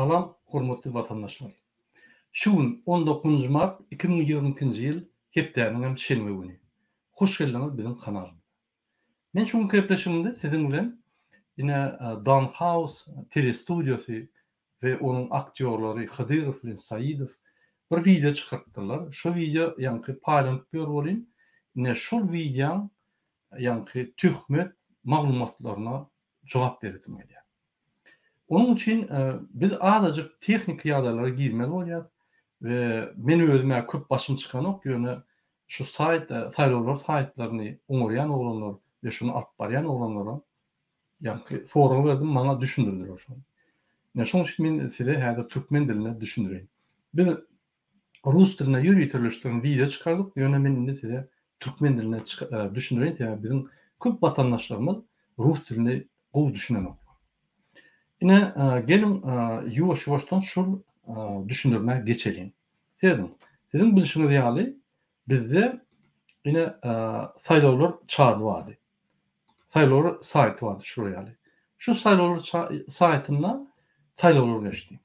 Salam, hormatly vatandaşlar. Şu gün 19 Mart 2022 yıl hepdäniň şenbe güni. Hoş geldiňiz bizim kanalyma. Men şu gün köpleşimde sizin bilen ine Don House TV studiosu ve onun aktörleri Khadirov bilen Saidov bir video çıkarttılar. Şu video ýanky paýlanyp berýän. Ine şol video ýanky töhmet maglumatlaryna jogap berýär. Onun için biz azıcık teknik ýagdaýlara girmeli bolýar ve men özüme köp başym çykan ok ýöne şu saýlawlar saýtlaryny oňarýan olanlar ve şunu alyp barýan olanlara ýanky soraw berdim, maňa düşündirdiler şonu. Ne şoň üçin men size häzir türkmen diline düşündirýän. Biz rus diline ýöretirleşdiren video çykardyk, ýöne men indi size türkmen diline düşündirýän. Ýa bizim köp vatandaşlarymyz rus dilini gowy düşünen ok. Yine gelin yuvaş-yuvaştan şu düşündürmeye geçelim. Sizin bilişiniz ýaly bizde yine saýlawlar çağı vardı. Saýlawlar saýty vardı şuraya ýaly. Şu saýlawlar saýtyna saýlawlar geçdi.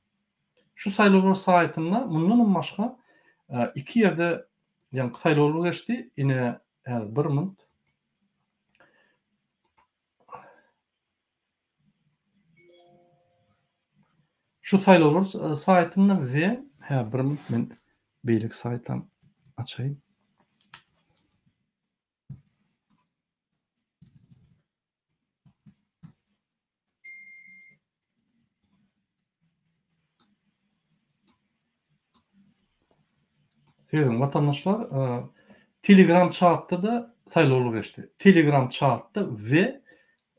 Şu saýlawlar saýtyna mundan başga iki ýerde ýani saýlawlar geçdi. Yine bir minut. Şu saýlawlar saýtyna we bir minut men beýlik saýtdan açayım. Sevgili vatandaşlar, Telegram chat'ta da saýlawlar geçdi. Telegram chat'ta we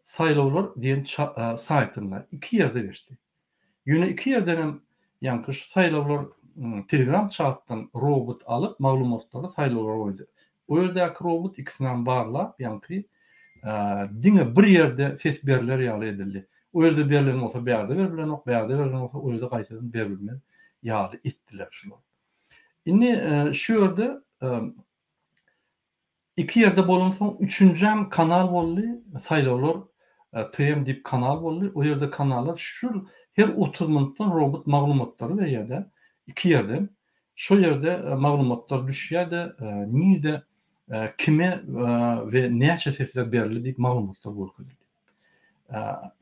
saýlawlar diýen saýtyna iki ýerde geçdi. Ýöne iki ýerden hem ýanky şu saýlawlar Telegram chat'tan robot alyp maglumatlary saýlawlara goýdy. O ýerdäki robot ikisinden barlap ýanky diňe bir ýerde ses berler ýaly edildi. O ýerde berilen bolsa berde berilen ok, berde berilen bolsa o ýerde gaýtadan berilmeli ýaly etdiler şular. Indi şu ýerde iki ýerde bolansoň üçüncü kanal boldy, saýlawlar TM dip kanal boldy. O ýerde kanallar şu her 30 minutdan robot maglumatlary berýärdi. İki ýerden şu ýerde maglumatlar düşýärdi. Nirde kime ve näçe sesler berildi diýip maglumatlar görkezildi.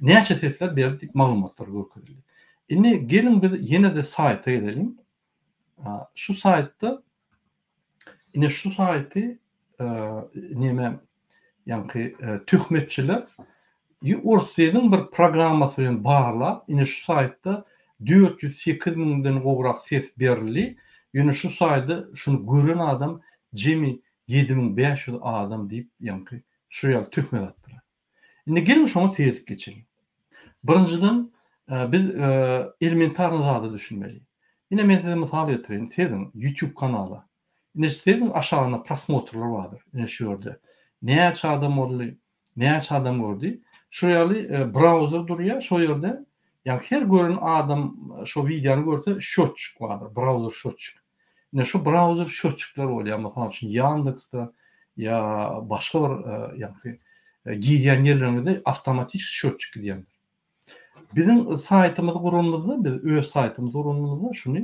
Näçe sesler berildi diýip maglumatlar görkezildi. Indi gelin biz ýene de saýta gelelim. Şu saýtda ine şu saýty näme ýanky töhmetçiler Ursiýanyň bir programmasy bilen baglap, ine şu saýtda 408 000den gowrak ses berildi. Ýöne şu saýtda şunu gören adam jemi 7500 adam diýip ýanky şu ýaly töhmet atdylar. Indi gelin şoňa seýredip geçelim. Birinjiden biz elementarny zady düşünmeli. Ine men size mysal getireyim. Sizin YouTube kanaly. Ine sizin aşağına prosmotrlar vardır. Ine şu ýerde. Näçe adam boldy, näçe adam gördü. Şu ýaly browser durýar, şu ýerde ýa her gören adam şu videony görse şotçuk vardır. Browser şotçuk. Ine şu browser şotçuklar bolýar. Mesela şu Yandex'ta ya başga bir ýanky girýän ýerlerinde awtomatik şotçuk diýen. Bizim saýtymyzy gurulmazda, biz öz saýtymyzy gurulmazda şunu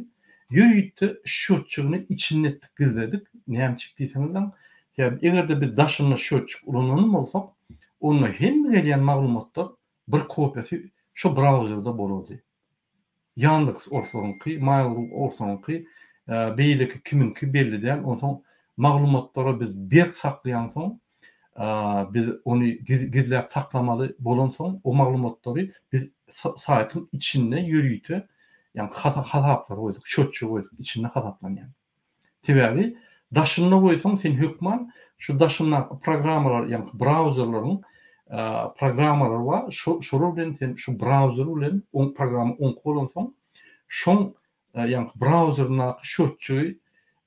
ýöýtde şotçugyny içinde gizledik. Näme çykdysaňyz, egerde bir daşyna şotçuk urunan bolsak, onu hem gelýän maglumatlar bir kopýasy şu browserda bolady. Yandex orsoňky, Mail.ru orsoňky, beýleki kiminki belli däl. Onsoň maglumatlara biz berk saklaýan soň, biz onu gizläp saklamaly bolan soň, o maglumatlary biz saýtyň içinde ýöýtde, ýani hasaplar goýdyk, şotçuk goýdyk, içinde hasaplanýan. Sebäbi daşyna goýsaň sen hökman şu daşyna programmalar, ýani browserlaryň programmalar var. Şol bilen sen şu browser bilen o programy oňkolansoň, şoň ýani browserna şotçugy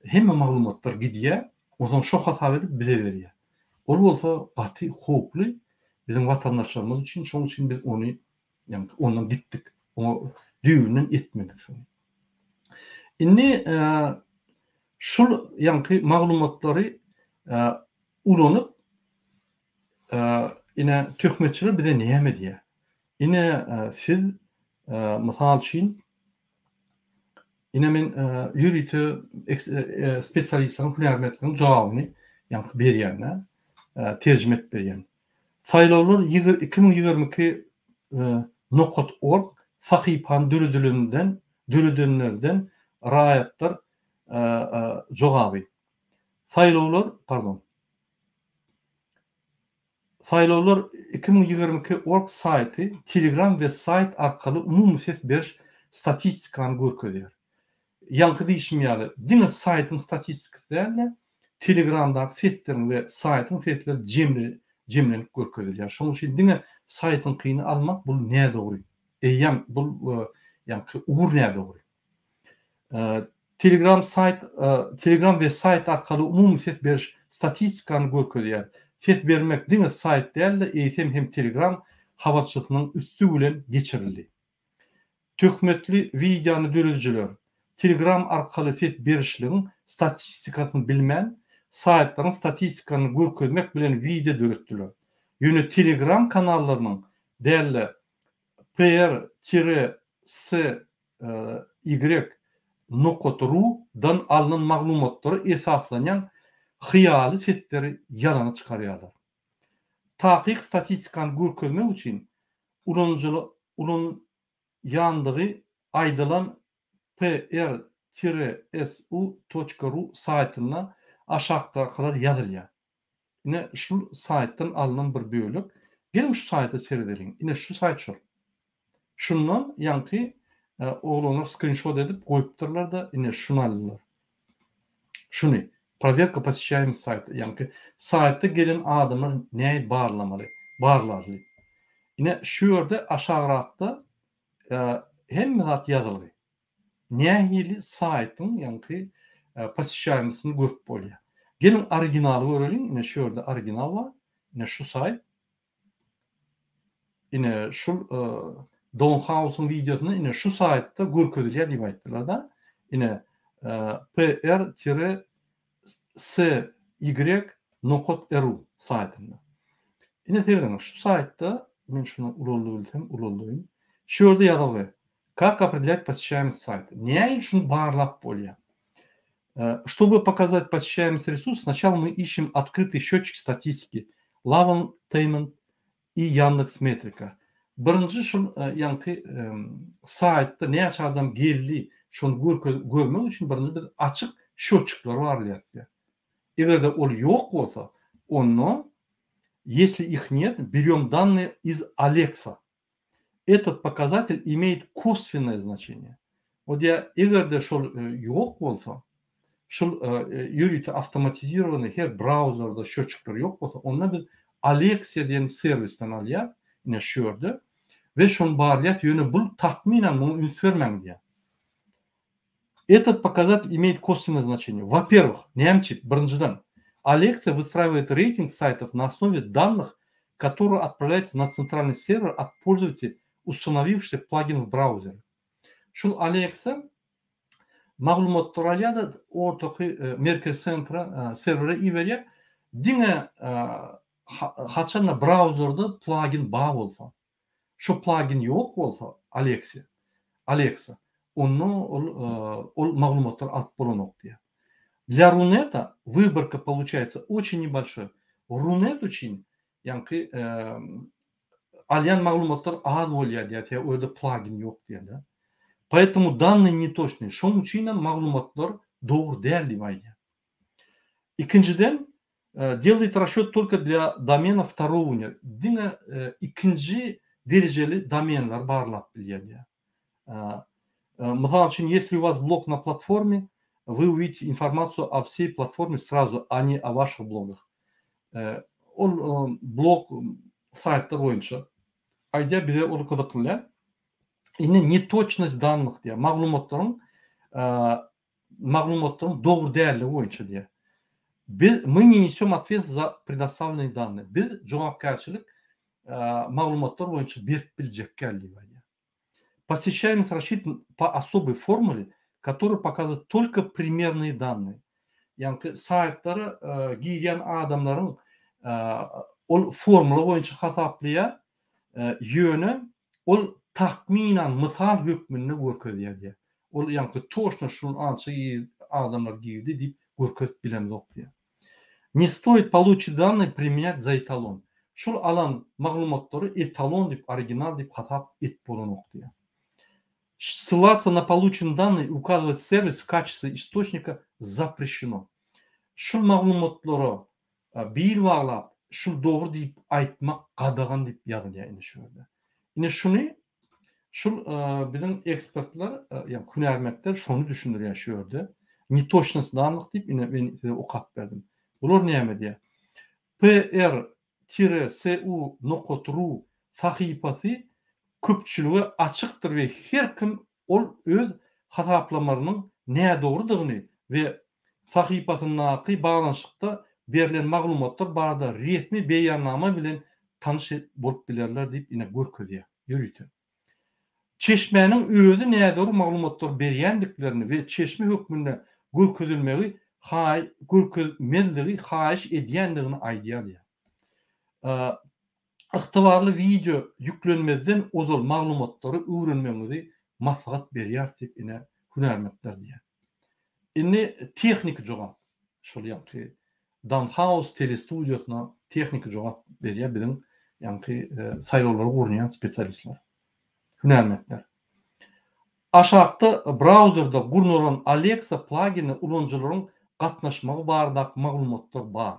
hemme maglumatlar gidýär. Oňa şo hasap edip bize berýär. Ol bolsa gaty hoply bizim vatandaşlarymyz üçin, şoň üçin biz onu ýani ondan gitdik. O düýünden etmedik şonu. Indi şol ýani maglumatlary ulanyp ine töhmetçiler bize näme diýär? Ine siz mysal üçin Ine men ýürüýte spesialistlaryň hünärmetliğiniň jogabyny ýa-ni berýän, terjime etip berýän. Saýlawlar 2022 .org sahypany dürüdünlerden raýatlar jogaby. Saýlawlar 2022 org saýty, Telegram we sayt arkaly umumy ses beriş statistikany görkezýär. Ýanky diýişmýär, diňe saytyň statistikasy däl, Telegramdaky seslerin we saytyň sesleri jemlenip görkezilýär. Şonuň üçin diňe saytyň kyny almak bul näde dogry? Eýýem bul ýanky ugur näde dogry? Telegram we sayt arkaly umumy ses beriş statistikany görkezýär. Ses bermek diňe sayt däl, hem Telegram habarçylygynyň üstü bilen geçirildi. Töhmetli videony dürüjüler Telegram arkaly ses berişligiň statistikasyny bilmän saytlaryň statistikany görkezmek bilen video döretdiler. Ýöne Telegram kanallarynyň däl PR-y.ru-dan alynan maglumatlary esaslanýan hyýaly sesleri ýalana çykarýarlar. Takyk statistikany görkezmek üçin ulun ýandygy aýdylan PR-su.ru saytyna aşağıdakiler ýazylýar. Ine şu saytdan alınan bir bölük. Gelin şu sayta seredelim. Ine şu sayt şu. Şundan ýanky oğlanlar screenshot edip goýupdyrlar da ine şunu alýarlar. Şunu proverka посещаемый sayt. Ýanky saytda gelen adamlar näme barlamaly. Ine şu ýerde aşağırakda hemme zat ýazyldy. Nähili saytyň ýanky посещаемыйsyny görüp bolýar. Gelin originaly görelim. Ine şu ýerde original var. Ine şu sayt. Ine şu Donhausen videosunu ine şu saytda görkezilýär diýip aýtdylar da. Ine PR-sy.ru saytynda. Ine terden şu saytda men şunu ululduýum. Şu ýerde ýazyldy. Как определять посещаемость сайта? Näme şunu barlap bolýar? Чтобы показать посещаемость ресурса, сначала мы ищем открытый счетчик статистики, Laventainment и Яндекс.Метрика. Birinci şu ýanky saytda näçe adam geldi, şonu görmek üçin birinci bir açyk счетчиклер barlýar. Egerde ol ýok bolsa, onu, если их нет, берем данные из Alexa. Этот показатель имеет косвенное значение. Вот я egerde şol ýok bolsa, şol ýürüýte автоматизированный her brauzerda счетчиклер ýok bolsa, onda bir Alexa diýen serwisden alýar, ine şu ýerde ve şonu barlýar, ýöne bul tahminen muny ünsvermäň diýär. Этот показатель имеет косвенное значение. Во-первых, näçe birinçiden Alexa выстраивает рейтинг сайтов на основе данных, которые отправляются на центральный сервер от пользователей, установивших плагин в браузере. Şol Alexa maglumatlar alýar, ortaky merkez centra servere iberýär. Diňe haçan brauzerda plugin bar bolsa, şu plugin ýok bolsa Alexa onu ol maglumatlar alyp bolanok diýär. Для Рунета выборка получается очень небольшой. Рунет üçin ýanky alýan maglumatlar az bolýar diýär, öýde plugin ýok diýär. Поэтому данные неточные. Şonuň üçin maglumatlar dogry däl diýip aýdýar. Ikinciden делает расчет только для домена второго уровня. Diňe ikinci dereceli domenler barlap bilýär. Mysal üçin, если у вас блог на платформе, вы увидите информацию о всей платформе сразу, а не о ваших блогах. Ol blog saytlar boýunça aýda bize ol gyzyklylar. Ine netочность данных diýär. Maglumatlaryň dogry dälligi boýunça diýär. Мы не несем ответственность за предоставленные данные. Biz jogapkärçilik maglumatlar boýunça berip biljek diýär. Посещаемость рассчитана по особой формуле, который показывает только примерные данные. Yani saytları giyen adamların ol formula boyunca hataplayan yönü ol tahminen misal hükmünü görkezýär diýär. ol ýa-ni toşna şunu ança adamlar girdi diýip görkezip bilemzok diýär. Не стоит получить данные применять за эталон. Şol alan maglumatlary etалон diýip, original diýip hatap et bolanok diýär. Ссылаться на полученные данные, указывать сервис в качестве источника запрещено. Şol maglumatlary bir baglap, şol dogry diýip aýtmak gadagan diýip ýazylýar indi şurada. Ine şunu şol bizim ekspertler, ýa-ni hünärmekler şonu düşündirýär şu ýerde. Netoçnost danlyk diýip ine men size okap berdim. Bular näme diýär? PR-su.ru sahypasy köpçülüge açykdyr we her kim ol öz hasaplamarynyň näme dogrudygyny we sahypasynyňky baglanyşykda berilen maglumatlar barada resmi beýannama bilen tanyş bolup bilerler diýip ine görkezýär, ýürüýär. Çeşmenin özü näme dogry maglumatlar berýändiklerini we çeşme hökmünde görkezilmegi görkezmezligi haýyş edýändigini aýdýar. Ygtybarly video yüklenmezden ozal maglumatlary öwrenmeňizi maslahat berýär diýip ine hünärmekler diýär. Indi tehnik jogap şol ýa-ni Danhaus telestudiosuna tehnik jogap berýär bizim ýa-ni saýlawlary gurnayan spesialistler. Hünärmekler. Aşağıda browserda gurnulan Alexa plugini ulanjylaryň gatnaşmagy barada maglumatlar bar.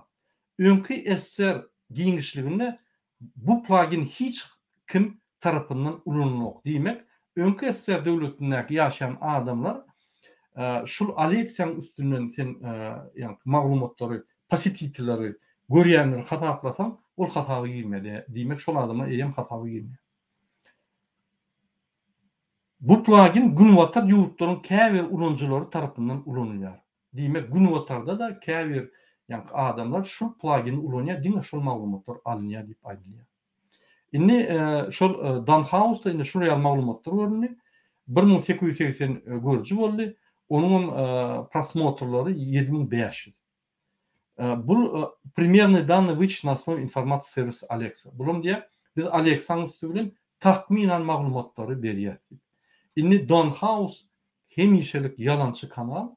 Öňkü eser giňişliginde bu plugin hiç kim tarapyndan ulanok diýmek. Öňkü eser döwletindäki ýaşaýan adamlar şol Alexa'nın üstünden sen ýa-ni maglumatlary, positivleri görýänleri hataplasan, ol hataga girmedi diýmek, şol adama eýem hataga girmedi. Bu plugin günwatar ýurtlaryň käbir ulanjylary tarapyndan ulanýar. Diýmek günwatarda da käbir ýa-ni adamlar şu plugini ulanýar, diňe şol maglumatlar alınýar diýip aýdylýar. Indi şol Danhaus'da indi şu real maglumatlar görünýär. 1880 görücü boldy. Onun просмотрлары 7500. Bu примерный данные вычет на основе информации сервиса Alexa. Bulum diye biz Alexa'nın üstü bilen tahminen maglumatları berýärdik. Indi Danhaus hemişelik yalançı kanal.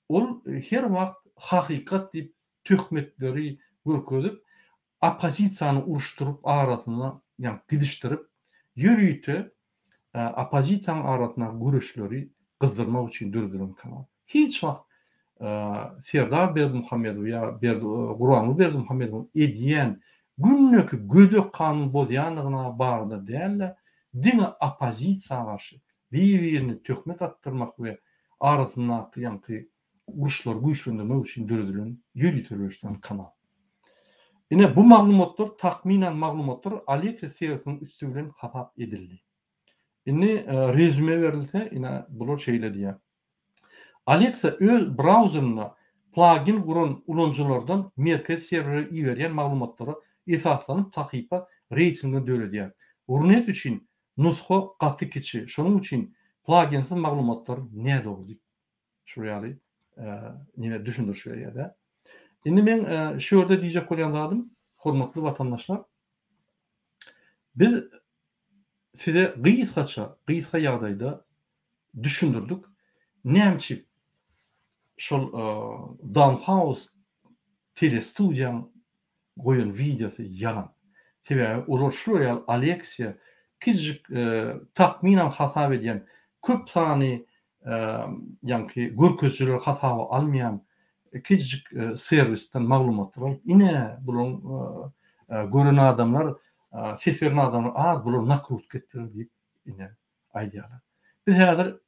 Ol her wagt hakykat diýip töhmetleri görkezip opozisiýany uruşturup arasyna ýa-ni gidişdirip ýürüýte opozisiýanyň arasyna görüşleri kızdırmak için durdurun kanal. Hiç wagt Serdar Berdimuhammedow ya Guranly Berdimuhammedow edýän günneki gödök kanun bozýanlygyna barada dälle, diňe opozisiýa garşy bir-birini töhmet attyrmak we arasyna ýa-ni uruşlar güýçlendirmek üçin durdurun ýürütülýän kanal. Ine bu maglumatlar tahminen maglumatlar Alexa serwisiniň üstü bilen hatap edildi. Indi rezüme berilse ina bular şeýle diýär. Alexa öz browserynda plugin guran ulanjylardan merkez serwere iýerýän maglumatlary esaslanyp sahypa reytingine döredýär. Urnet üçin nusxa gaty kiçi. Şonuň üçin pluginsiz maglumatlar näde boldy? Şu ýaly nime düşündirýär. Indi men şu ýerde diýjek bolýandym, hormatly watandaşlar. Biz size gysgaça ýagdaýda düşündirdik. Näçe şol Danhaus telestudiýanyň goýun videosy ýalan. Sebäbi olar şu ýaly Alexa kiçik tahminen hasap edýän köp sany ýa-ni görkezçiler hasaby almaýan kiçik serwisden maglumatlar ine bulan gören adamlar seslerini adamlar bular nakrut getdirir diýip ine aýdýarlar. Biz häzir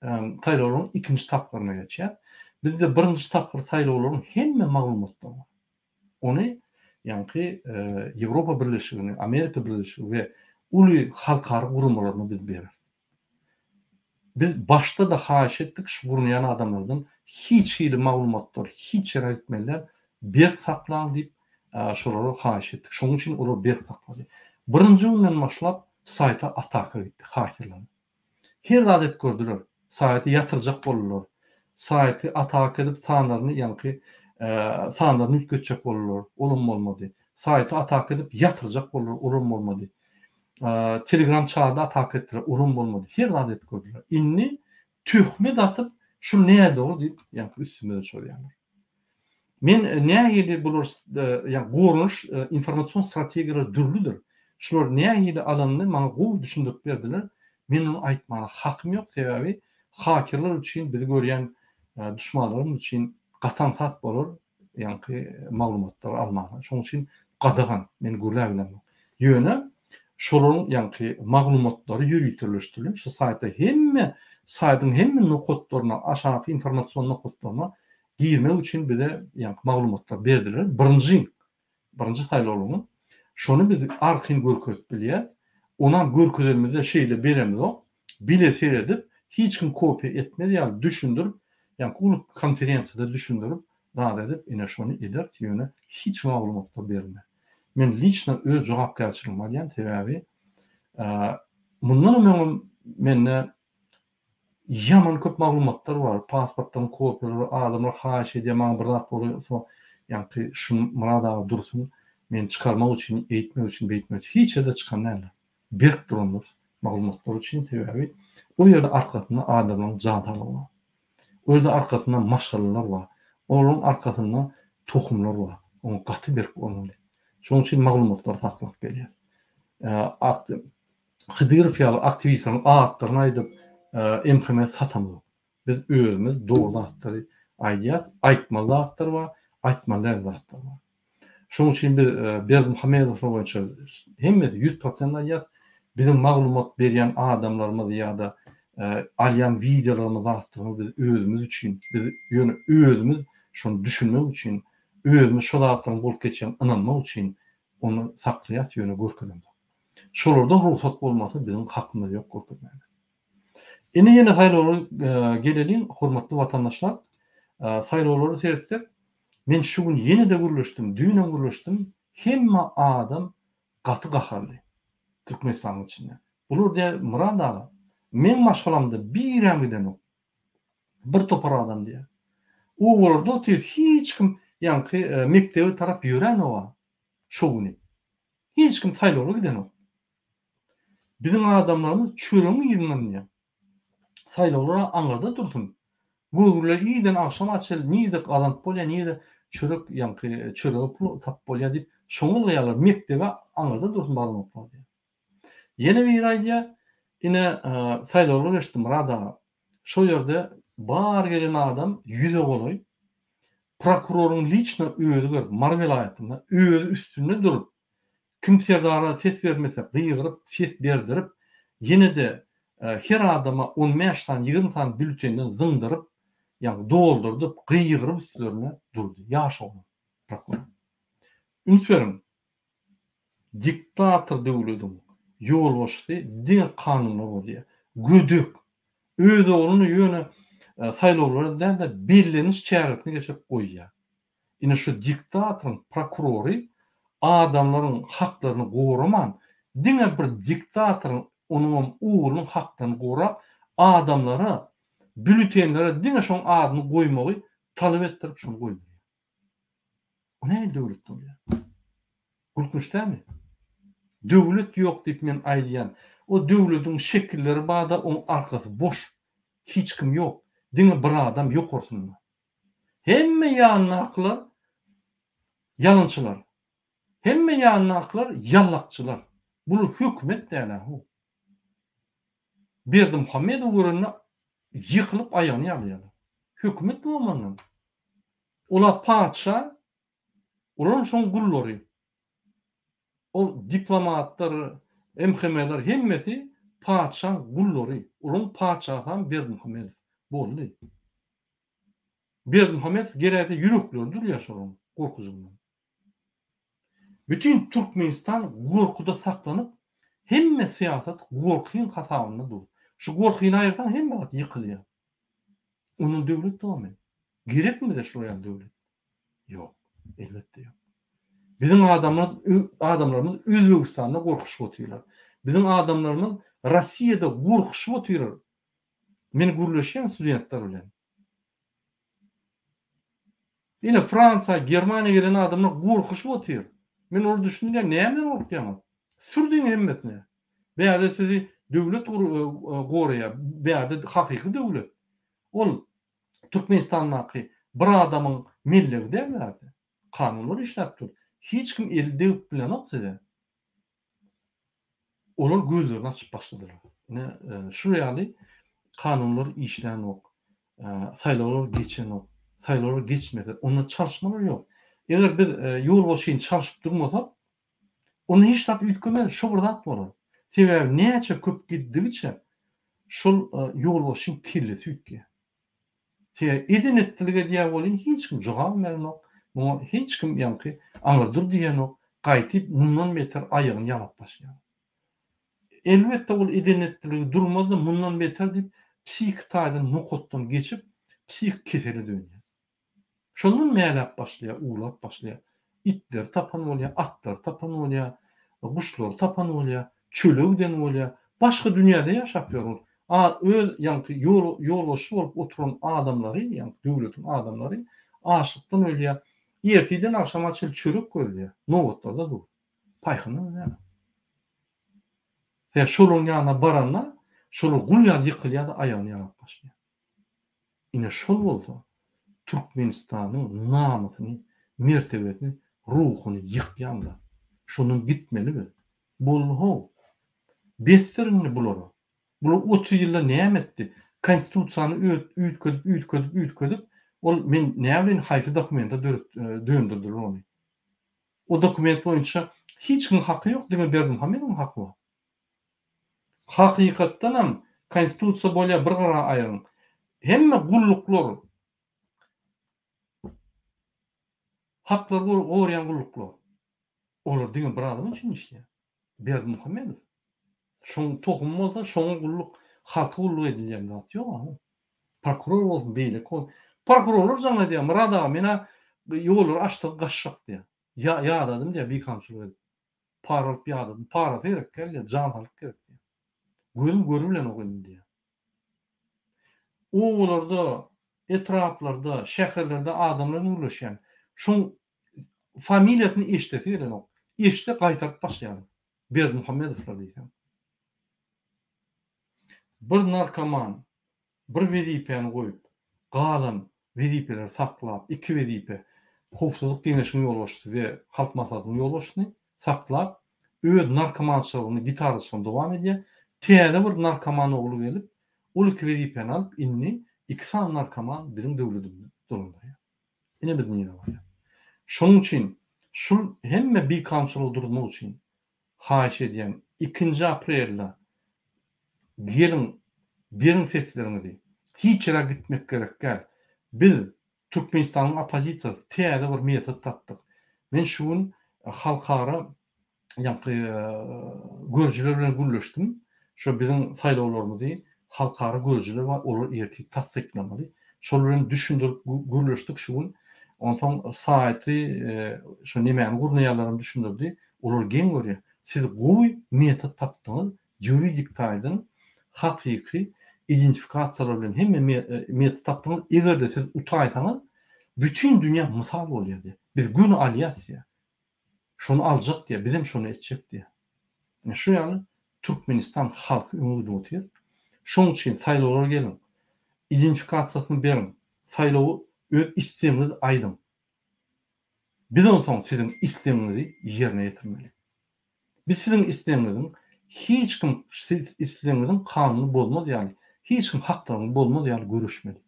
saýlawlaryň ikinji tapgaryna geçýär. Bizde birinji tapgar saýlawlaryň hemme maglumatlar bar. Ony ýa-ni Ýewropa Birleşigini, Amerika Birleşigi we uly halkary gurumlaryna biz bereriz. Biz başda da haýyş etdik şu gurunýan adamlardan hiç hili maglumatlar, hiç etmeler berk saklan diýip şolary haýyş etdik. Şonuň üçin olar berk saklady. Birinji günden başlap saýta ataka gitdi hakirler. Her adet gördüler. Saýty ýatyrjak boldular. Saýty ataka edip sanlaryny ýa-ni sanlaryny ütgetjek boldular. Olum bolmady. Saýty ataka edip ýatyrjak boldular. Olum bolmady. Telegram çağda ataka etdiler. Olum bolmady. Her adet gördüler. Inni töhmet atıp şu näde o diýip ýa-ni üstüme çöýýärler. Men nähili bular ýa gornuş informatsion strategiýalary dürlüdür. Şular nähili alanny maňa gowy düşündirip berdiler. Men onu aýtmaga hakym ýok, sebäbi hakirler üçin bizi görýän düşmanlarymyz üçin gatan tat bolar, ýa-ni maglumatlar almagy. Şoň üçin gadagan men gürlä bilen. Ýöne şolaryň ýa-ni maglumatlary ýürütülýär. Şu saýtda saýdyň hemme nokotlaryna, aşağı informatsion nokotlaryna girmek üçin bize ýa-ni maglumatlar berdiler. Birinji saýlawyň şonu biz arkyň görkezip bilýär. Ona görkezimizde şeýle beremiz o. Bile seredip hiç kim kopya etmedi ýa düşündirip ýa-ni ulu konferensiýada düşündirip rad edip ine şonu eder ýöne hiç maglumatlar berme. Men liçna öz jogapkärçiligimi alýan sebäbi mundan menne ýaman köp maglumatlar bar. Pasportdan kopyalary adamlar haýyş edýär, maňa bir zat bolýar, ýa-ni şu murada dursun, men çykarmak üçin, eýitmek üçin, beýtmek üçin hiç ede çykan näler. Berk duranlar maglumatlar üçin sebäbi o ýerde arkasynda adamlaryň jadaly bar. O ýerde arkasynda maşgallalar bar. Olaryň arkasynda tohumlar bar. Onu gaty berk bolmaly. Şoň üçin maglumatlar saklap gelýär. Hydyr fiýal aktivistlaryň atlaryny aýdyp MHM satamyz. Biz özümüz doğru zatları aýdýas, aýtmaly zatlar bar, aýtmaly zatlar bar. Şoň üçin biz Berdimuhammedow boýunça hemmesi 100% aýdýas. Bizim maglumat berýän adamlarymyz ýa-da alýan videolarymyz zatlaryny biz özümüz üçin, biz ýöne özümüz şonu düşünmek üçin, özümüz şol zatlaryň bolup geçen inanmak üçin onu saklaýas ýöne görkezimiz. Şolardan ruhsat bolmasa bizim hakymyz ýok görkezmäge. Ene saýlawlara gelelim, hormatly watandaşlar. Saýlawlary seretdik. Men şu gün ýene-de gürleşdim, düýne gürleşdim. Hemme adam gaty gaharly. Türkmenistanyň içinde. Bular diýär Murad aga, men maşgalamda birem giden ok. Bir topar adam diýär. O bolurda otyr hiç kim ýa-ni mektebe tarap ýören owa. Şu gün. Hiç kim saýlawlara giden ok. Bizim adamlarymız çöreňi ýygynan saýlawlara aňyrda dursun. Gurgurlar ýydan akşam açyl, niýde galant bolýar, niýde çörek ýa-ni çörek pul tap bolýar diýip şoňul gaýarlar mektebe aňyrda dursun barmaklar diýär. Yine bir aýdýar, ine saýlawlar geçdim rada. Şo ýerde bar gelen adam ýüze goloý. Prokuroryň liçna özü görüp, Mar welaýatynda öz üstünde durup, kimsegara ses bermese, gyýgyryp, ses berdirip, ýene-de her adama 15-dan 20-dan bültenden zyňdyryp, ýa-ni doldurdup, gyýgyryp üstlerine durdy. Ýaşa onu prokuror. Ünsürim, diktator döwletiň ýol başy din kanunlar bolýar. Güdük. Öz oğlunu ýöne saýlawlarda da bellenmiş çäretini geçip goýýar. Ine şu diktatorun prokurory adamlaryň haklaryny goraman, diňe bir diktatorun onuň uğrunyň haklaryny gorap, adamlara, bültenlere diňe şoň adyny goýmagy talap etdirip şonu goýýar. O näme döwlet bolýar? Gurkmuş dämi? Döwlet ýok diýip men aýdýan. O döwletiň şekilleri bada onuň arkasy boş. Hiç kim ýok. Diňe bir adam ýok orsunda. Hemme ýanlaklar ýalynçylar. Hemme ýanlaklar ýallakçylar. Bular hökümet däle. Berdimuhammedow görünne ýykylyp aýagyny ýalýarlar. Hökümet bolmanyň. Olar padşa, olaryň şoň gullary. O diplomatlar, MHM'ler hemmeti padşa gullary. Olaryň padşaham Berdimuhammedow boldy. Berdimuhammedow geräte ýüreklerdir ýaşaryň gorkuzundan. Bütün Türkmenistan gorkuda saklanyp, hemme siýasat gorkyň hasabynda dur. Şu gorkyny aýyrsan hemme wagt ýykylýar. Onuň döwlet dowamy. Gerekmi de şuraya döwlet? Yok, elbette yok. Bizim adamlarımız Özbekistan'da gorkuşup oturýarlar. Bizim adamlarımız Rossiýada gorkuşup oturýarlar. Men gürleşýän studentler bilen. Ine Fransa, Germaniýa gelen adamlar gorkuşup oturýar. Men onu düşünýär, näme gorkýaňyz? Sürdüň hemmetine. Bäde sizi döwlet goraýar, bäde hakyky döwlet. Ol Türkmenistan'daki bir adamın milleti devleti. Kanunlar işlep dur. Hiç kim eli deyip bilen oksa olar gözlerini açıp başladılar. Ne şu ýaly kanunlar işlen ok. Saýlawlar geçen ok. Saýlawlar geçmedi. Onda çalışmalar yok. Eger biz ýol boşyn çalışıp durmasak, onu hiç tap ütkömez, şu burdak bolar. Sebäbi näçe köp gitdigiçe şol ýol boşyn kirleti ütke. Edin ettilige diýä bolyn hiç kim jogap bermek, bu hiç kim ýanky aňyrdyr diýen ok, gaýtyp mundan beter aýagyny ýalap başlaýar. Elbetde ol edin ettiligi durmazda mundan beter dip psihik taýdan nukotdan geçip psihik kesele dönýär. Şondan meýlap başlaýar, uglap başlaýar. İtler tapan bolýar, atlar tapan bolýar, guşlar tapan bolýar, çölegden bolýar, başga dünýäde ýaşap ýörür. Öz ýanky ýolbaşy bolup oturan adamlary, ýanky döwletiň adamlary açlykdan ölýär. Erteden akşama çyl çörek görýär. Nowatlarda dur. Paýhyny ýa. Ve şolun ýanyna baranlar, şolu gulýar ýykylýar da aýagyny ýalap başlaýar. Ine şol bolsa, Türkmenistanyň namasyny, mertebesini, ruhuny ýykýanda. Şonun gitmeli biz. Bolho. Bestirini bular. Bular 30 ýylda näme etdi? Konstitusiýany üýtködüp, ol men näme bilen haýsy dokumenta döndürdiler onu. O dokument boýunça hiç kim haky ýok diýme Berdimuhammedowyň haky bar. Hakykatdan hem konstitusiýa bolýar bir gara aýryň. Hemme gulluklar, haklar gorýan gulluklar. Olar diňe bir adam üçin işleýär. Berdimuhammedow. Şoň tohum bolsa, şoň gulluk, halky gulluk edilýän zat ýok. Prokuror bolsun, beýle kol. Prokurorlar jaňa diýär, "Murada, mena ýollar açdyk, gaçşak" diýär. Ýadadım diýär, bir kamçylyk edip. Para alyp ýadadım. Para gerek gelýär, jan alyp gerek diýär. Gözüm görü bilen okudum diýär. Oğularda, etraflarda, şäherlerde adamlar nurlaşýan. Şoň familiýasyny eşitip bilen ok. Eşitip gaýtaryp başlaýar. Berdimuhammedowlar diýär. Bir narkoman bir wezipeni goýup, galan wezipeler saklap, iki wezipe howpsuzlyk geňeşiň ýolbaşçysy we halk maslahatynyň ýolbaşçysyny saklap, öz narkomançylygyny gitarasyny dowam edýär. Täze bir narkoman ogly gelip, ol iki wezipeni alyp inni iki san narkoman biziň döwletimizde durumdaýar. Ine biz näme barýar? Şonuň üçin şol hemme bir kamçylyk durmak üçin haýyş edýän 2 aprelde gelin berin seslerinizi hiç yere gitmek gerek gel. Biz Türkmenistan'ın opozisiyası täze bir metod tapdyk. Men şuň halkara ýanky görüjiler bilen gülleşdim. Şu biziň saýlawlarymyzy halkara görüjiler we olar ertip tasdiklemeli. Şol bilen düşündirip gülleşdik şuň. Ondan saýaty şu nämäni gurnaýarlarym düşündirdi. Olar gen görýär. Siz goý metod tapdyňyz, juridik taýdan hakyky identifikasiýalar bilen hemme metod tapdyňyz. Egerde siz utaýsaňyz, bütün dünýä mysal bolýar diýär. Biz gün alýasy. Şonu aljak diýär, bizim şonu etjek diýär. Şu ýaly Türkmenistan halky öňüňde otyr. Şoň üçin saýlawlar gelin. Identifikasiýasyny berin. Saýlawy öz isteminiz aýdym. Biz onsoň siziň isteminizi ýerine ýetirmeli. Biz siziň isteminiziň hiç kim siz isteminiziň kanuny bolmaz ýaly. Hiç kim haklaryny bolmaz ýaly görüşmeli.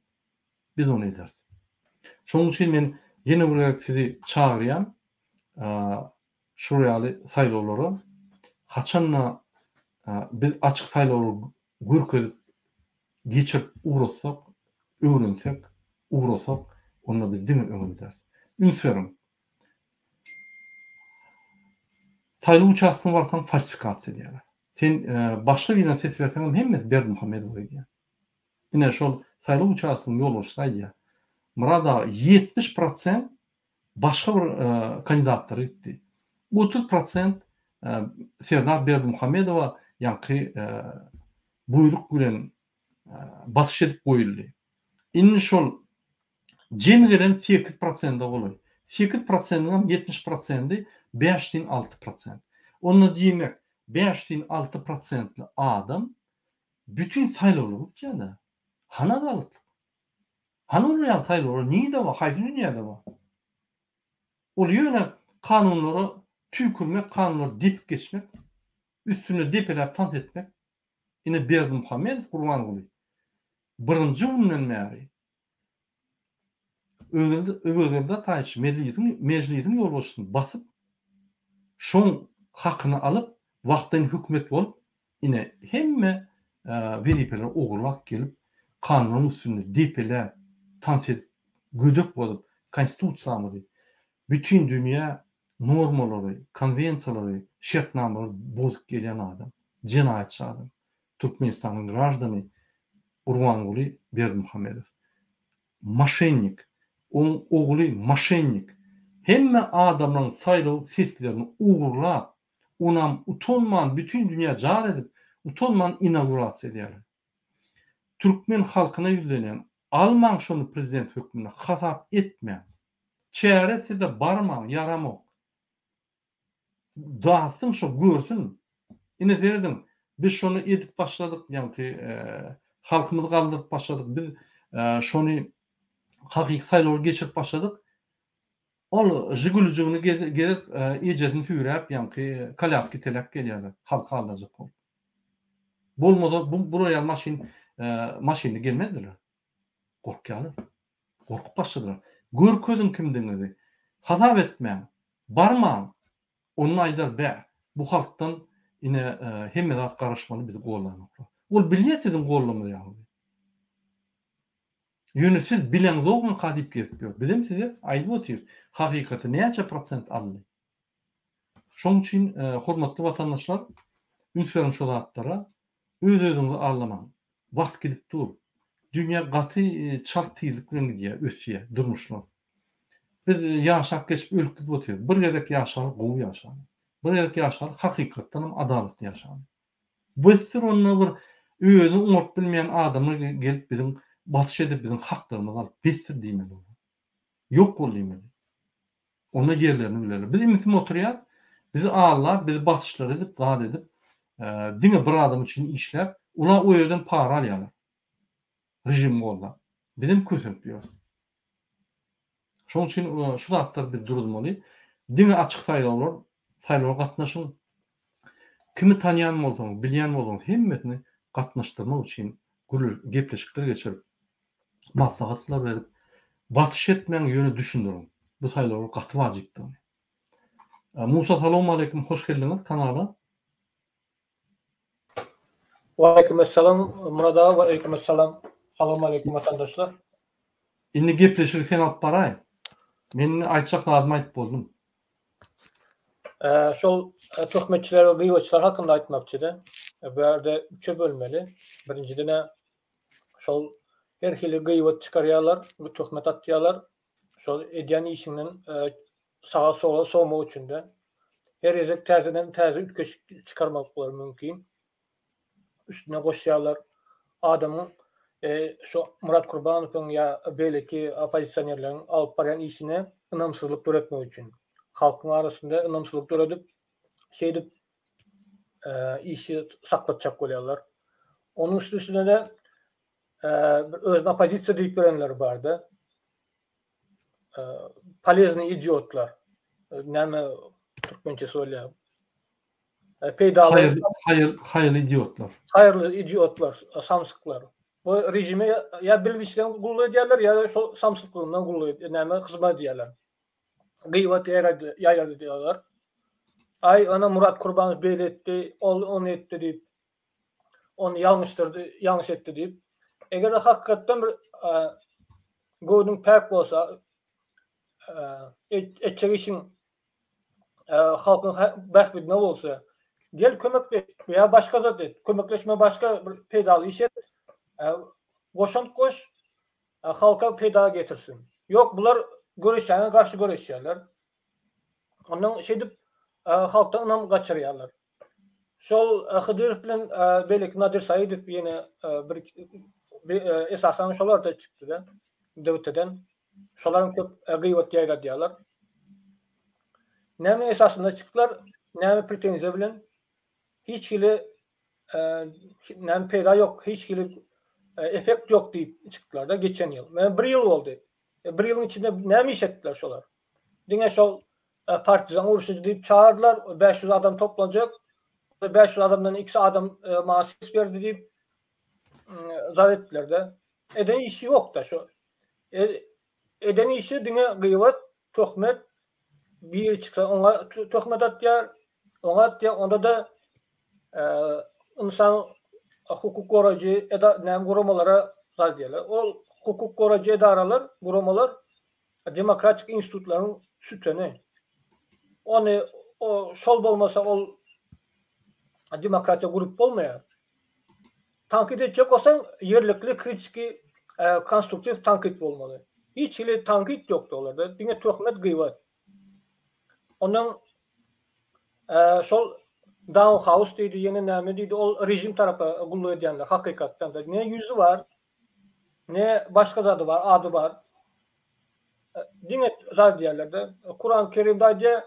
Biz onu ederiz. Şoň üçin men ýene bir sizi çağırýan, şu ýaly saýlawlara haçanla biz açyk saýlawlar görkezip geçip uğraşsak, öwrensek, uğraşsak, onda biz diňe öňündäs. Ünsürim. Saýlaw uçasyny barsaň falsifikasiýa diýerler. Sen başga birine ses berseň hemme Berdimuhammedow diýär. Ine şol saýlaw uçasynyň ýolbaşçysy aýdýar. Murada 70% başga bir kandidatlar gitdi. 30% Serdar Berdimuhammedowa ýanky buyruk bilen batyş edip goýuldy. Indi şol jemi gelen 8% bolar. 8%-den 70%-i 5,6%. Onu diýmek 5,6%-li adam bütün saýlawlary geçýär. Hanadalyk. Hanı real saýlary niýde bar? Haýsy dünýäde bar? Ol ýöne kanunlara tüýkürmek, kanunlara dip geçmek, üstüne dipeläp tant etmek. Ine Berdimuhamedov Gurbanuly birinji günden bäri öwrelde taýyş meclisin ýolbaşyny basyp şoň hakyny alyp wagtdan hükmet bolup ine hemme wedipeler ogurlap gelip kanunun üstünde dipeler tant edip gödök bolup konstitusiýamy bütün dünýä normalary, konvensiýalary, şertnamary bozup gelýän adam, jenaýatçy adam. Türkmenistanyň grajdany Gurbanuly Berdimuhamedov. Maşennik, onun ogly maşennik. Hemme adamlaryň saýlaw seslerini ugurlap, onam utanman bütün dünýä jar edip, utanman inaugurasiýa edýär. Türkmen halkyna ýüzlenen, almaň şonu prezident hökmüne hasap etmeýän. Çäresi de barmaň, yaramok. Daýsyn şo görsün. Ine derdim, biz şonu edip başladyk, ýani halkymyzy galdyryp başladyk. Biz şonu hakyky saýlaw geçirip başladyk. Ol jiguljugyny gelip ejedini tüýräp, ýani kolyaski telek gelýär. Halk aldajak bol. Bolmada bu roýal maşyny gelmediler. Gorkýarlar. Gorkup başladylar. Görkezin kimdiňizi hasap etmeýän, barmaň. Onu aýdar bä. Bu halkdan ine hemme zat garaşmaly bizi gollanyp. Ol bilýär sizin gollamy ýaly. Ýöne siz bilen zogmy gadyp getip bilim size aýdyp otyr. Hakykaty näçe prosent aldy. Şoň üçin hormatly watandaşlar, ünsüren şo zatlara öz-özüňizi arlamaň. Wagt gidip dur. Dünýä gaty çartyýlyk bilen gidýär, ösýär, durmuşlar. Biz ýaşap geçip ölüp gidip otyr. Bir gezek ýaşar, gowy ýaşar. Bir gezek ýaşar, hakykatdan adaletli ýaşar. Bu sir onu bir özüni unutup bilmeýän adamlar gelip bizim batyş edip bizim haklarymyzy alyp besir diýmeli. Ýok bol diýmeli. Ona yerlerini bilerler. Biz imsim oturýar, bizi ağırlar, bizi batyşlar edip, zat edip, diňe bir adam üçin işläp, ular o ýerden para alýarlar. Rejim golla. Bizim kösüp ýör. Şoň üçin şu zatlar bir durulmaly. Diňe açyk saýlawlar gatnaşyň. Kimi tanıyan bolsaň, bilýän bolsaň, hemmetini gatnaşdyrmak üçin gepleşikler geçirip, maslahatlar berip, batyş etmeýän ýöne düşündirin. Bu saýlaw gaty wajypdyr. Musa, salamu aleykum, hoş geldiňiz kanala. Wa aleykümselam Murad ağa, wa aleykümselam. Salamu aleykum vatandaşlar. Indi gepleşik sen alyp baraý. Men aýtjak adymy aýtyp boldum. Şol töhmetçiler we gıýbatçylar hakynda aýtmakçydy. Bu ýerde üçe bölmeli. Birincide şol her hili gıýbat çykarýarlar, bu töhmet atýarlar. Şol edýän işinden sağa sola sowmak üçin de her ýerde täze ütkeş çykarmak bolar mümkin. Üstüne goşýarlar adamyň şu Murat Gurbanowyň ýa belki opozisiýnerleriň alyp barýan işine ynamsızlyk töretmek üçin. Halkyň arasynda ynamsızlyk töredip, şeýdip işi saklatjak bolýarlar. Onun üstüne de özüne opozisiýa diýip berenler bardy. Полезный idiotlar. Näme türkmençe söyleyeyim. Hayırlı idiotlar. Hayırlı idiotlar, samsıklar. Bu rejime ya bilmişden gullu edýärler ya samsıklığından gullu edýärler, näme hyzmat edýärler. Gıýbat ýaýar edýärler. Ay ana Murat Gurbanow beýle etdi, onu etdi diýip, onu ýalňyş etdi diýip. Eger hakykatdan bir göwdüň päk bolsa, etjek işin halkyň bähbidine bolsa, gel kömekleş veya başka zat et. Kömekleşme başka bir peýdaly iş et. Goşant goş, halka peýda getirsin. Yok bular göreşýärler, garşy göreşýärler. Ondan şeýdip halkdan ynam gaçyrýarlar. Şol Hıdyrov bilen belki Nadir Saýidow ýene bir esasan şolar da çykdy da döwletden. Şolaryň köp gıýbat ýaýradýarlar. Näme esasında çykdylar, näme pretensiýa bilen hiç hili näme peýda ýok, hiç hili efekt yok deyip çıktılar da geçen yıl. Men 1 yıl oldu. 1 yılın içinde näme iş etdiler şolar? Diňe şol partizan uruşucu deyip çağırdılar. 500 adam toplanacak. 500 adamdan 2 adam maaş berdi deyip zat etdiler de. Eden işi yok da şu. Eden işi diňe gıýbat, töhmet bir çıksa ona töhmet atýar. Ona atýar, onda da insan hukuk goragy näme guramalara zat diýerler. Ol hukuk goragy edaralar, guramalar demokratik institutlaryň süteni. Onu o şol bolmasa ol demokratiya grup bolmaýar. Tankit edecek olsan yerlikli, kritiki, konstruktif tankit bolmaly. Hiç ile tankit yoktu olarda. Diňe töhmet gıýbat. Ondan şol Down House diýdi, ýene näme diýdi, ol rejim tarapy gully edýänler hakykatdan da. Ne yüzü var, ne başga zady var, ady var. Diňe zat diýerler de. Kur'an-ı Kerimde aýdýar,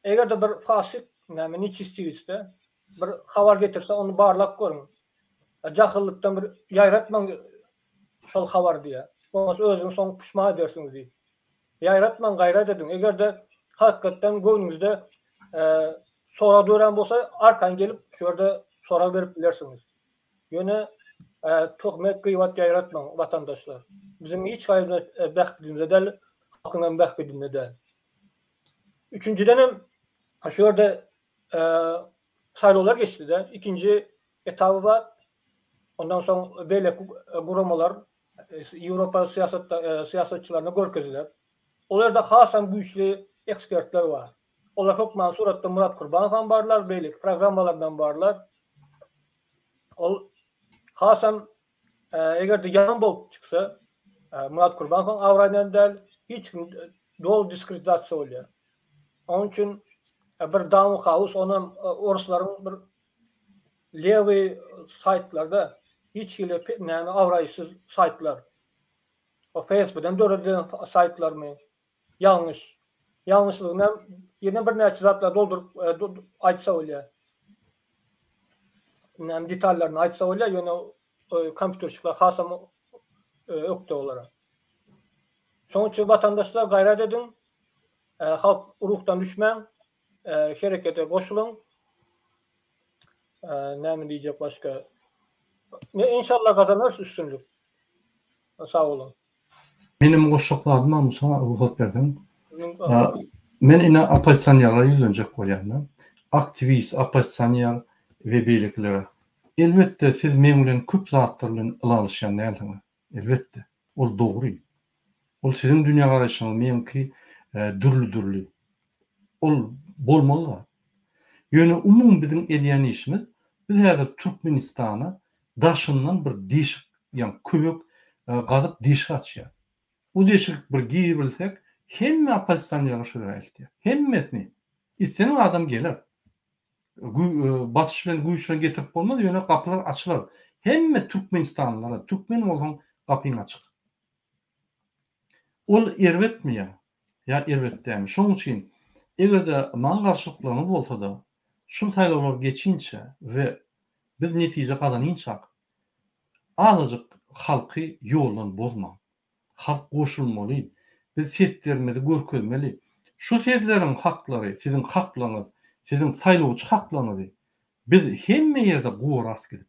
egerde bir fasyk näme niçistigiste bir habar getirse onu barlap görün. Jahillykdan bir ýaýratmaň şol habar diýär. Bolmasa özüň soň pişman edersiňiz diýip. Ýaýratmaň gaýrat edin. Egerde hakykatdan göňüňizde sora dören bolsa arkan gelip şurada sora berip bilersiňiz. Ýöne töhmet gıýbat ýaýratmaň vatandaşlar. Bizim hiç gaýry bäxtligimizde däl, hakyňdan bäxtligimizde däl. Üçüncüden hem şurada saýlawlar geçdi de. İkinci etapy var. Ondan soň beýle guramalar Ýewropa siýasatçylaryna görkezdiler. Olarda hasam güýçli ekspertler var. Olar hokman suratda Murat Kurbanow barlar, beýle programmalardan barlar. Ol hasam egerde ýaman bolup çyksa Murat Kurbanow awradan däl hiç kim dol diskreditasiýa bolýar. Onun üçin bir Down House onun oruslaryň bir lewy saytlarda hiç ile näme awraýsyz saytlar. O Facebook'dan döredilen saytlarmy ýalňyş. Ýalňyşlygyny ýene bir näçe zatlar doldurup aýtsa bolýar. Näme detallaryny aýtsa bolýar, ýöne kompýuterçiler hasam ökde olara. Soňçy vatandaşlar gaýrat edin, halk urukdan düşmän, herekete goşulyň. Näme diýjek başga? İnşallah kazanırız üstünlük. Sağ olun. Benim goşuklaryma musa ruhat berdim. Men ine opozisiýonlara ýüzlenjek bolýarmyn. Aktivist, opozisiýonlar we beýleklere. Elbetde siz men bilen köp zatlar bilen ılaşýan näme? Elbetde. Ol dogry. Ol sizin dünýä garaşyňyz menki dürli. Ol bolmaly. Ýöne umum biziň edýän işimiz biz häzir Türkmenistana daşyndan bir deşik, ýani köýek gazyp deşik açýar. O deşik bir giýirilsek, hemme opozisiýonlar şol aýtdy. Hemmetini istenen adam gelir. Batyş bilen güýç bilen getirip bolmaz, ýöne kapylar açylar. Hemme Türkmenistanlara, Türkmen bolan kapyň açyk. Ol erwetmiýär. Ya erwetdämi? Şoň üçin egerde maň garşylyklary bolsa da, şu saýlawlar geçinçe we biz netije kazanýançak azyjyk halky ýoldan bozma. Halk goşulmaly. Biz seslerimizi görkezmeli. Şu seslerin haklary, sizin haklaryňyz, sizin saýlawçy haklaryňyz biz hemme ýerde goýras gidip.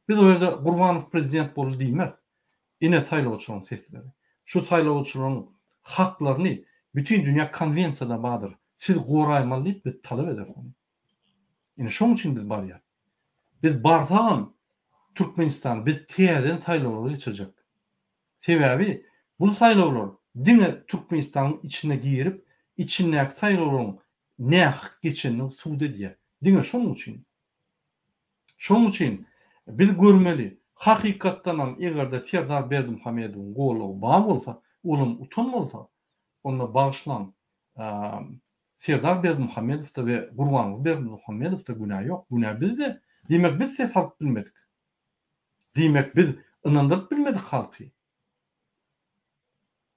Biz o ýerde Gurbanow prezident boldy diýmez. Ine saýlawçylaryň sesleri. Şu saýlawçylaryň haklaryny bütün dünýä konvensiýada bardyr. Siz goýraýmaly diýip biz talap ederiz. Ine şoň üçin biz barýar. Biz barsam Türkmenistan biz täzeden saýlawlara geçirjek. Sebebi bu saýlawlar diňe Türkmenistanyň içine girip, içindäki saýlawlaryň nähik geçenini suwd edýär. Diňe şoň üçin. Şoň üçin biz görmeli. Hakykatdan ham egerde Serdar Berdimuhammedowyň golagy bar bolsa, olum utanmalsa, onda bağışlan Serdar Berdimuhammedow da we Gurbanow Berdimuhammedow da günah ýok. Günah bizde. Demek biz ses halk bilmedik. Demek biz inandyryp bilmedik halky.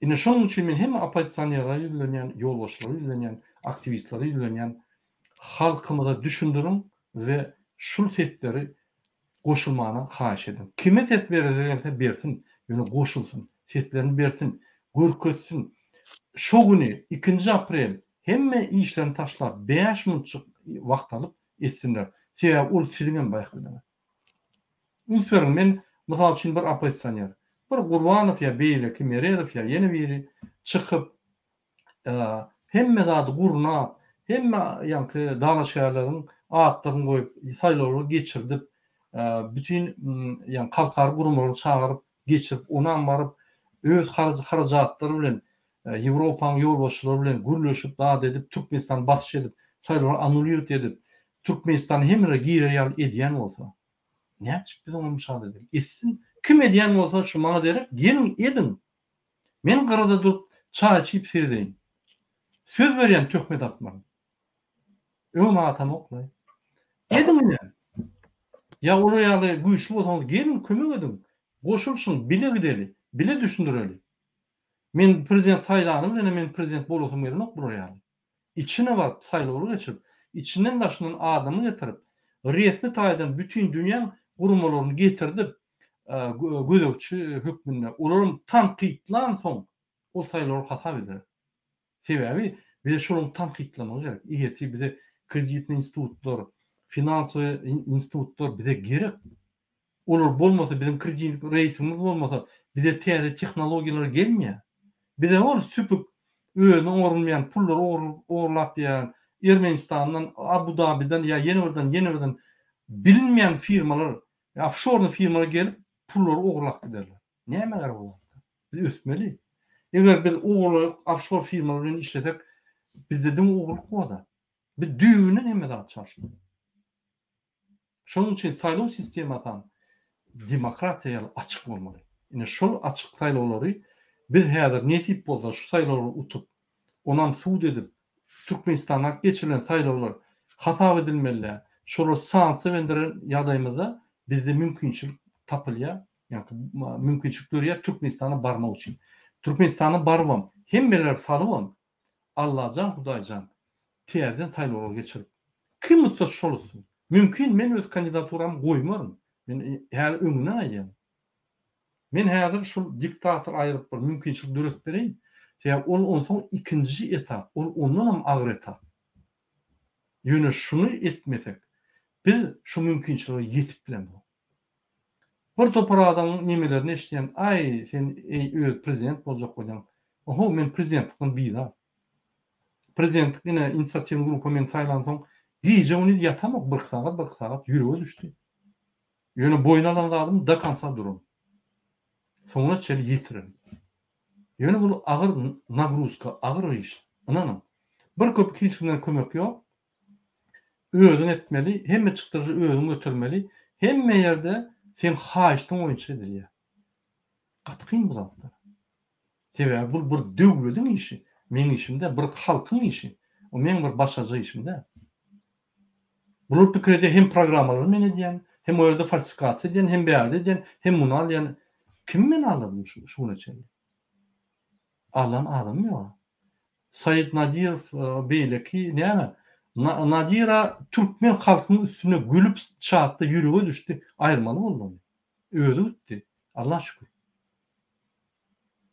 Ine şoň üçin men hem opozisiýonlara ýüzlenýän, ýolbaşçylara ýüzlenýän, aktivistlere ýüzlenýän halkymyza düşündürün we şu sesleri goşulmana haýyş edin. Kime ses bererse bersin, ýöne goşulsun, seslerini bersin, görkezsin. Şo güni 2 aprel hemme işlerini taşlap 5 minutçyk wagt alyp etsinler. Sebäbi ol siziňem baýkylar. Ünsüň men mysal üçin bir opozisiýoner, bir Gurbanow ýa beýle Kemererow ýa ýene biri çykyp hemme zady gurnap, hemme ýanky dalaşýarlaryň atlaryny goýup saýlawry geçirdip, bütün ýani halkary gurumlary çağıryp geçirip, ondan baryp öz harajatlary bilen Ýewropanyň ýolbaşçylary bilen gürleşip, dad edip, Türkmenistan batyş edip, saýlawry annuliert edip, Türkmenistany hemire giýerýär edýän bolsa, näçe biz onu müşahede edelim. Etsin, kim edýän bolsa şu maňa derek, gelin edin. Men garada durup çay içip seyredeýin. Söz berýän töhmet atmaň. Öňe atam oklay. Edin ýa. Ya ola ýaly güýçli bolsaňyz gelin kömek edin. Goşulşun, bile gideli, bile düşündireli. Men prezident saýlanyp bilen men prezident bolasym gelmek bu ýaly. İçine baryp saýlawly geçirip, içinden daşynan adamy getirip, resmi taýdan bütün dünýä gurumalaryny getirdip, gözekçi hökmünde olaryň tanqidlan soň o saýlawly hasap eder. Sebäbi bize şonuň tanqidlamagy gerek. Ýeti bize kreditli institutlar, finansawy institutlar bize gerek. Olar bolmasa bizim kredit reýsimiz bolmasa bize täze tehnologiýalar gelmeýär. Bize ol süpük öýüne orulmayan pullar orlap ýa Ermenistandan, Abu Dhabi'den ýa ýene-birden bilinmeýän firmalar, offshore firmalar gelip pulları oğurlap giderler. Näme garap bolar? Biz ösmeli. Eger biz oğurlap offshore firmalar bilen işletek, bizde de oğurluk bolar. Bir düýüne näme zat çarşylar. Şonuň üçin saýlaw sistemi atan demokratiýa açyk bolmaly. Ine şol açyk saýlawlary biz häzir nesip bolsa şu saýlawlary utup, ondan suud edip, Türkmenistana geçirilen saýlawlar hasap edilmeli. Şol sanksy wendiren ýagdaýymyzda bizde mümkinçilik tapylýar, ýa-ni mümkinçilik görýär Türkmenistana barmak üçin. Türkmenistana barwam, hemmeler salywam. Allahjan, Hudaýjan täzeden saýlawlar geçirip. Kim usta şolsun? Mümkin men öz kandidaturamı goýmarym. Men häzir öňünden aýdym. Men häzir şu diktator aýryp bir mümkinçilik döret bereýin. Sebäp ol onsoň ikinji etap, ol ondan hem agyr etap. Ýöne şunu etmesek, biz şu mümkinçiligi ýetip bilen bu. Bir topar adamyň nemelerini eşitýän, ay sen öz prezident boljak bolýan. Oho, men prezidentlikden biýda. Prezidentlik ine inisiatiw grupa men saýlansoň, diýje onu ýatamak bir sagat ýürege düşdi. Ýöne boýun alan adam da kansa durun. Soňra çel ýetirin. Ýöne bu agyr nagruzka, agyr iş. Ananam. Bir köp kişiden kömek ýok. Özüň etmeli, hemme çykdyrjy özüň götürmeli. Hemme ýerde sen haýyşdyň oýunçy edilýär. Gatykyn bulanlar. Sebäbi bu bir döwletiň işi, meň işimde bir halkyň işi. O meň bir başaja işimde. Bular pikirde hem programmalary men edýän, hem o ýerde falsifikasiýa edýän, hem bäýärde edýän, hem muny alýan. Kim men alydym şunu üçin? Alan adam ýok. Said Nadirov beýleki näme? Nadira Türkmen halkynyň üstüne gülüp çatdy, ýürege düşdi, aýrmaly boldy. Özü gitdi. Allah şükür.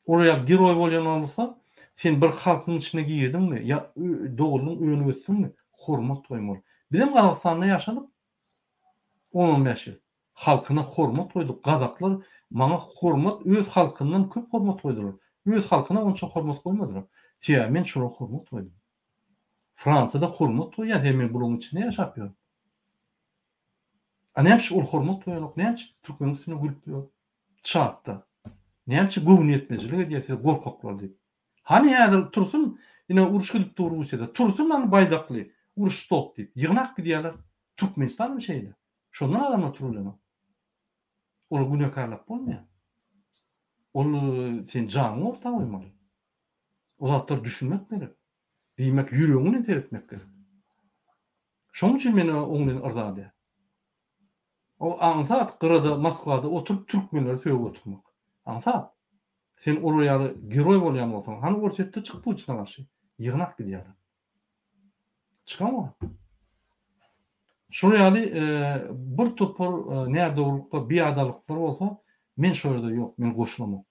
Oraya giroy bolýan bolsa, sen bir halkyň içine girdinmi, ýa dogryň öňüne geçsinmi, hormat toýmaly. Bizim Gazakstanda ýaşadyk 10-15 ýyl. Halkyna hormat toýduk. Gazaklar maňa hormat, öz halkyndan köp hormat toýdular. Öz halkyna onça hormat goýmadylar. Tiýa men şoňa hormat toýdum. Fransada hormat toýýar, hem bulyň içinde ýaşap ýör. Näçe ol hormat toýanok, näçe Türkmen üstüne gülüp ýör. Çatda. Näçe gowun etmejilik edýärse gorkaklar diýip. Hani häzir tursun, ine uruş gülüp durýarsa, tursun lan baýdakly, uruş stop diýip. Ýygnak gidýärler. Türkmenistan şeýle. Şondan adamlar turulýar. Ol günekarlap bolmaýar. Ol sen janyň ortaga goýmaly. O zatlar düşünmek gerek. Diýmek ýüregiňi teretmek gerek. Şoň üçin meni oňdan ırzady. O ansat gyrada Moskwada oturup türkmenleri söýüp oturmak. Ansat. Sen ol ýaly geroy bolýan bolsaň, hany görsetdi çykyp uçna garşy. Ýygnak gidýär. Çykama. Şol ýaly bir topar nädorluklar, biýadalyklар bolsa, men şol ýerde ýok, men goşulamam.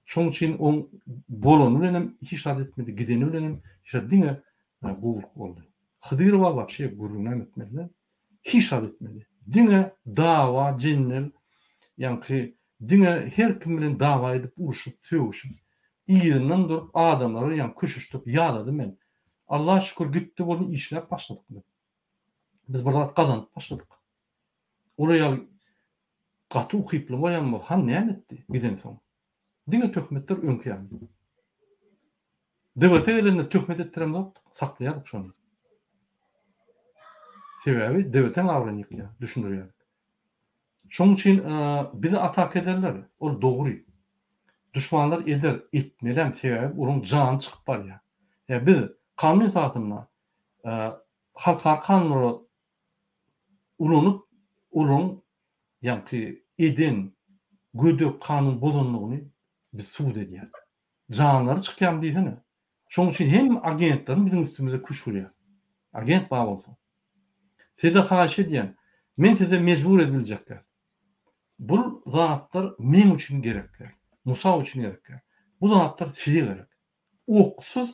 Şoň üçin on bolany bilenem hiç rad etmedi, gideni bilenem hiç diňe gowruk boldy. Hydyr baba şey gurrundan etmedi. Hiç rad etmedi. Diňe dawa, jennel, ýa-ni diňe her kim bilen dawa edip uruşup söwüşüp, ýerinden durup adamlary ýa-ni köşüşdirip ýadady men. Allah'a şükür gitti bunu işler başladık. Biz burada kazanıp başladık. Oraya katı ukuyuplu boyanmadı. Han ne etti? Giden son. Dine töhmetler önkü yani. Devlete elinde töhmet ettirem de saklayadık şu anda. Sebebi devletin avranıyık ya. Düşündürüyor. Şunun için bizi atak ederler. O doğru. Düşmanlar eder. Etmelen sebebi onun canı çıkıp var ya. Ya biz kanun saatinde halkar kanunu ulunup ulun yani edin gödök kanun bozunluğunu biz suud ediyoruz. Canları çıkyan değil mi? Şunun için hem agentlerin bizim üstümüze kuş vuruyor. Agent bağ olsun. Size haş ediyen, men size mecbur edilecekler. Bu zatlar men için gerekler. Musa için gerekler. Bu zatlar size gerek. Oksuz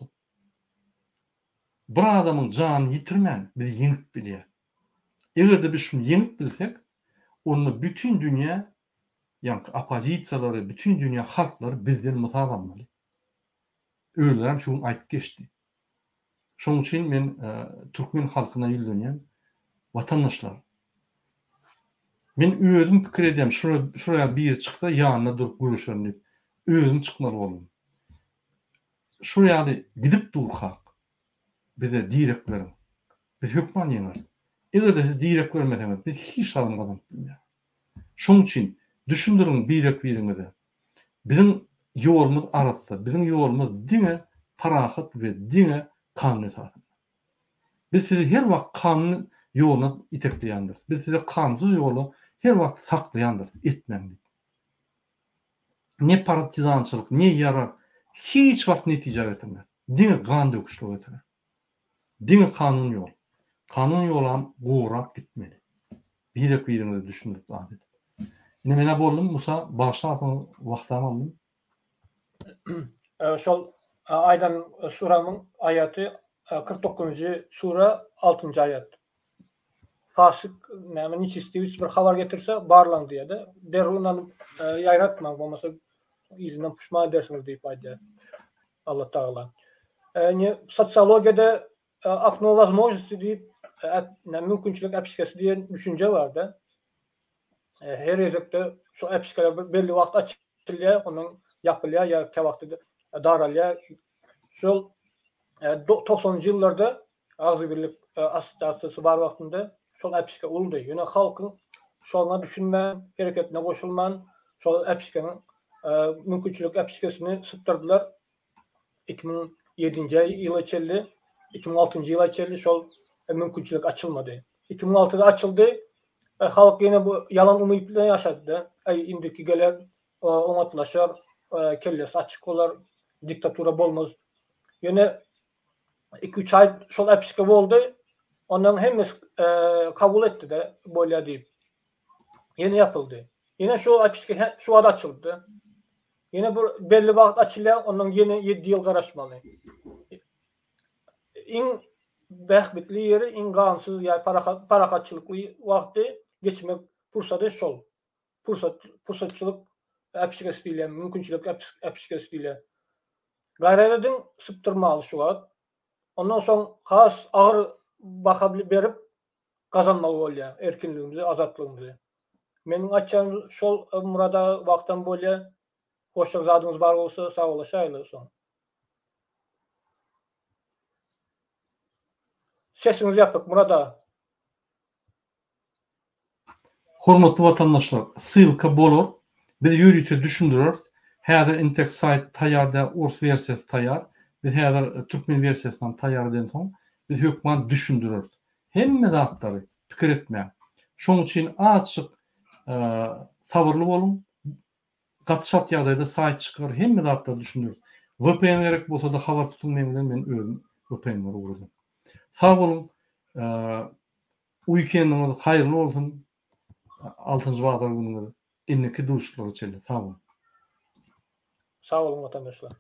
bir adamın canını yitirmeyen biz yenip biliyor. Eğer de biz şunu yenip bilsek, onu bütün dünya, yani apozisiyaları, bütün dünya halkları bizden misal almalı. Öylerim şunu ayıp geçti. Şunun için ben Türkmen halkına yüzleniyorum. Vatandaşlar. Ben özüm fikir edeyim. Şuraya bir çıksa yanına durup görüşelim deyip. Özüm çıkmalı oğlum. Şuraya gidip durkak. Bize direkt verin. Biz hükman yener. Eğer de siz direkt vermediniz, biz hiç alım kazanmıyor. Şunun için düşündürün direkt birinize. Bizim yolumuz arası, bizim yolumuz dine parahat ve dine kanun esasında. Biz sizi her vakit kanun yoluna itekleyendir. Biz size kanunsuz yolu her vakit saklayandır. Etmem. Ne partizançılık, ne yarar, hiç vakit netice getirmez. Dine kan döküşlüğü getirir. Dine kanun yol. Kanun yola uğrak gitmeli. Birek birimizi düşündürüp adet. Yine mene boldum Musa, bağışlarsan vaxtımı aldım. Şol aydan suramın ayatı 49. sura 6. ayat. Fasık näme niç istiýis bir habar getirse barlan diýdi. Derundan ýaýratma bolmasa izinden puşma edersiniz diýip aýdy. Allah Taala. Ne sosiologiyada akno возможности diýip mümkinçilik apskesi diýen düşünce vardı. Her ýerde şu apskeler belli wagt açylýar, onun yapılýar ya kewagtda daralýar. Şol 90-njy ýyllarda Agzy Birlik Asosiasiýasy bar wagtynda şol apske uldy. Ýöne halkyň şoňa düşünmän, hereketine goşulman, şol apskeniň mümkinçilik apskesini syptyrdylar. 2007-nji ýyla çelli, 2006-njy ýyla çelli şol mümkinçilik açılmadı. 2006'da açıldı. Halk yine bu yalan umutla yaşadı. Indiki geler umutlaşar, kellesi açık olar, diktatura bolmaz. Yine 2-3 ay şol apske oldu. Ondan hemmes kabul etti de böyle deyip. Yine yapıldı. Yine şu apske şu ad açıldı. Yine bu belli vakt açılıyor. Ondan yine 7 yıl garaşmalı. Behbitli yeri ingansız yani parakatçılıklı vakti geçmek fırsatı şol. Fırsatçılık apskesiyle, mümkünçülük apskesiyle. Gayreledin sıptırmalı şu an. Ondan sonra has ağır bakabilip berip kazanmalı oluyor. Erkinliğimizi, azatlığımızı. Benim açacağım şol murada vaktan böyle hoşçak zadınız var olsa sağ olaşaylı son. Sesinizi yaptık burada. Hormatly vatandaşlar, sylka bolur. Biz ýürüýte düşündürür. Häzir Intex sayt taýarda, urs versiýasy taýar. Biz häzir türkmen versiýasyny taýar eden soň biz hökman düşündürür. Hemme zatlary pikir etmeýär. Şoň üçin açyk, sabırly bolun. Gatşat ýagdaýda sayt çykar, hemme zatlary düşündürür. VPN gerek bolsa da habar tutulmaýan men özüm VPN-leri gurdum. Sağ olun. Weekendiniz hayırlı olsun. 6-njy Bagdar günüňiz. Inneki duşlar çeli. Sag bolun. Sağ olun vatandaşlar.